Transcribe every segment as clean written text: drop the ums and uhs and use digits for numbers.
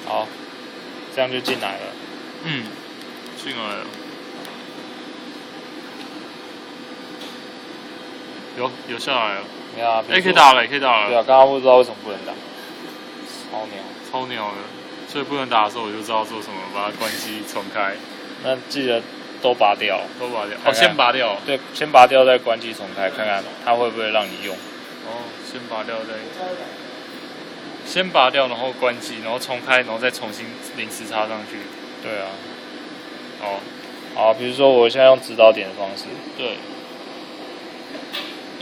好，这样就进来了。嗯，进来了。有下来了。你看、啊，可以打了，可以打了。对啊，刚刚不知道为什么不能打。超鸟的，所以不能打的时候我就知道做什么，把它关机重开。那记得都拔掉。都拔掉。看看先拔掉。对，先拔掉再关机重开，看看它会不会让你用。先拔掉再。先拔掉，然后关机，然后重开，然后再重新临时插上去。对啊。好，比如说我现在用指导点的方式。对。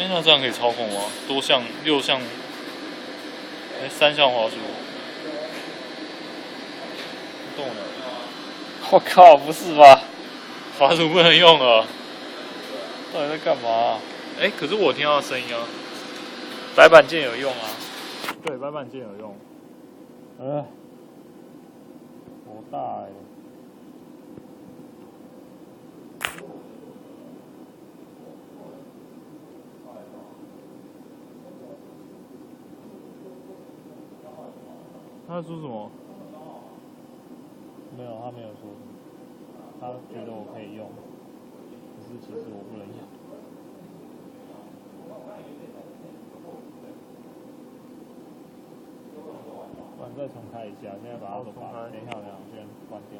那这样可以操控吗？多项、6项，3项滑鼠。动了。我靠，不是吧？滑鼠不能用了。到底在干嘛、可是我听到声音啊。白板键有用啊。对，白板键有用。好大他在说什么？没有，他没有说什么。他觉得我可以用，可是其实我不能用。不然再重开一下，现在把它都拔了。等一下，先关掉。